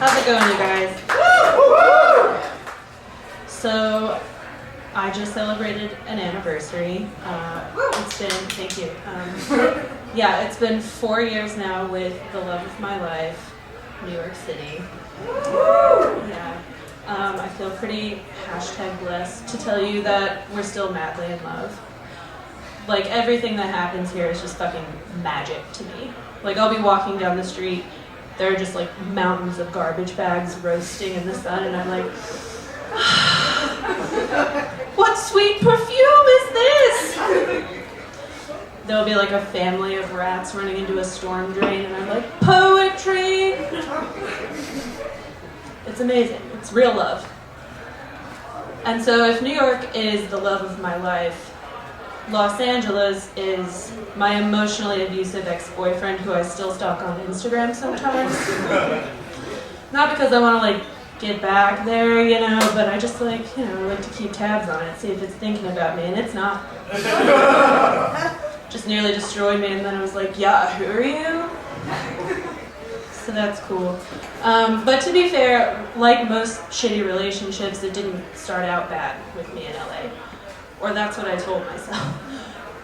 How's it going, you guys? So, I just celebrated an anniversary. Thank you. Yeah, it's been 4 years now with the love of my life, New York City. Yeah. I feel pretty #blessed to tell you that we're still madly in love. Like, everything that happens here is just fucking magic to me. Like, I'll be walking down the street, there are just like mountains of garbage bags roasting in the sun, and I'm like, what sweet perfume is this? There'll be like a family of rats running into a storm drain, and I'm like, poetry! It's amazing. It's real love. And so if New York is the love of my life, Los Angeles is my emotionally abusive ex-boyfriend who I still stalk on Instagram sometimes. Not because I want to like get back there, you know, but I just like to keep tabs on it, see if it's thinking about me, and it's not. Just nearly destroyed me, and then I was like, yeah, who are you? So that's cool. But to be fair, like most shitty relationships, it didn't start out bad with me in LA. Or that's what I told myself.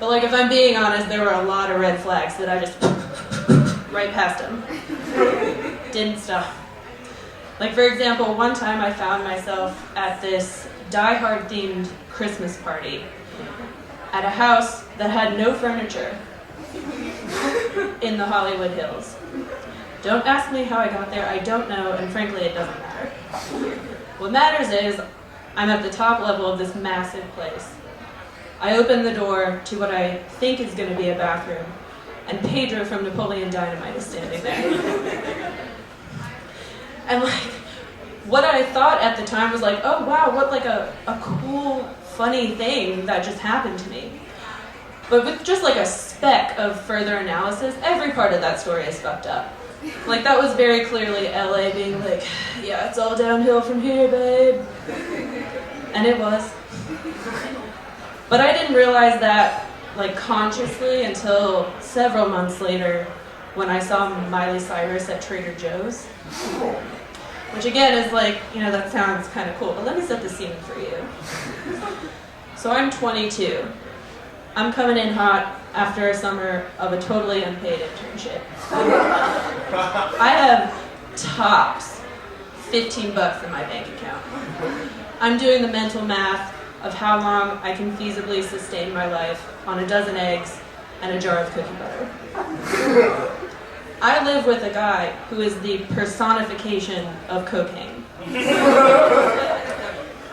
But like, if I'm being honest, there were a lot of red flags that I just right past them. Didn't stop. Like, for example, one time I found myself at this Die Hard themed Christmas party at a house that had no furniture in the Hollywood Hills. Don't ask me how I got there, I don't know, and frankly it doesn't matter. What matters is I'm at the top level of this massive place. I open the door to what I think is going to be a bathroom, and Pedro from Napoleon Dynamite is standing there. And like, what I thought at the time was like, oh wow, what like a cool, funny thing that just happened to me. But with just like a speck of further analysis, every part of that story is fucked up. Like, that was very clearly LA being like, yeah, it's all downhill from here, babe. And it was. But I didn't realize that, like, consciously until several months later when I saw Miley Cyrus at Trader Joe's. Which again is like, that sounds kind of cool, but let me set the scene for you. So I'm 22. I'm coming in hot after a summer of a totally unpaid internship. I have tops $15 in my bank account. I'm doing the mental math of how long I can feasibly sustain my life on a dozen eggs and a jar of cookie butter. I live with a guy who is the personification of cocaine.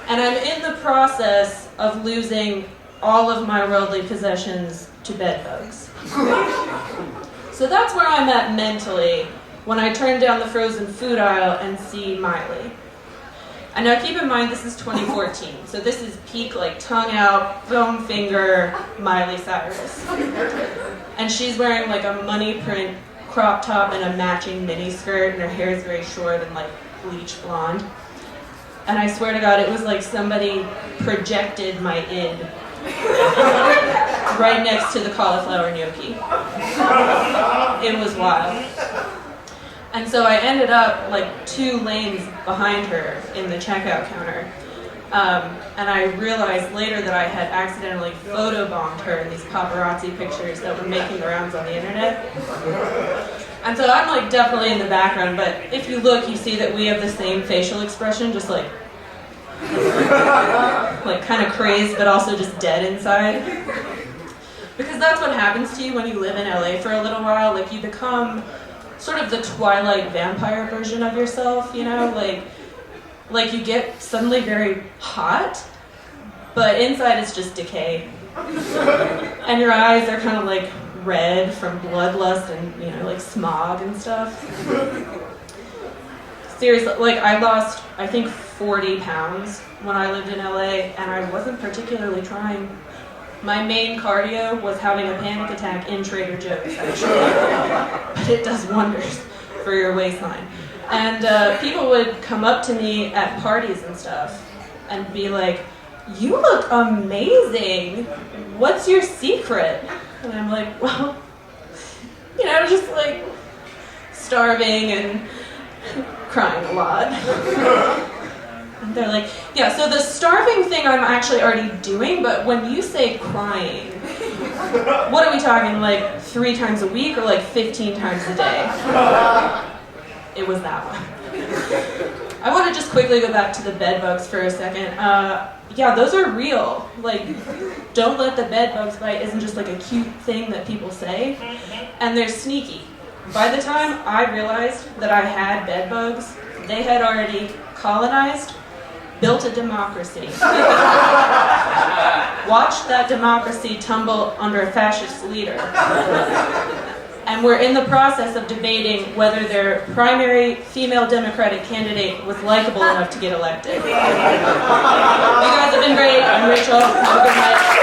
And I'm in the process of losing all of my worldly possessions to bedbugs. So that's where I'm at mentally when I turn down the frozen food aisle and see Miley. And now keep in mind, this is 2014, so this is peak, like, tongue out, foam finger Miley Cyrus. And she's wearing like a money print crop top and a matching mini skirt, and her hair is very short and like bleach blonde. And I swear to God, it was like somebody projected my id right next to the cauliflower gnocchi. It was wild. And so I ended up like 2 lanes behind her in the checkout counter. And I realized later that I had accidentally photobombed her in these paparazzi pictures that were making the rounds on the internet. And so I'm like definitely in the background, but if you look, you see that we have the same facial expression, just like kind of crazed, but also just dead inside. Because that's what happens to you when you live in LA for a little while. Like, you become sort of the Twilight vampire version of yourself, like you get suddenly very hot, but inside it's just decay. And your eyes are kind of like red from bloodlust and, like smog and stuff. Seriously, like, I lost, I think, 40 pounds when I lived in LA, and I wasn't particularly trying. My main cardio was having a panic attack in Trader Joe's, actually. But it does wonders for your waistline. And people would come up to me at parties and stuff and be like, you look amazing. What's your secret? And I'm like, well, just like starving and crying a lot. And they're like, yeah, so the starving thing I'm actually already doing, but when you say crying, what are we talking, like 3 times a week or like 15 times a day? It was that one. I want to just quickly go back to the bed bugs for a second. Yeah, those are real. Like, don't let the bed bugs bite isn't just like a cute thing that people say. And they're sneaky. By the time I realized that I had bed bugs, they had already colonized, built a democracy. Watched that democracy tumble under a fascist leader. And we're in the process of debating whether their primary female Democratic candidate was likable enough to get elected. You guys have been great. I'm Rachel. Have a good night.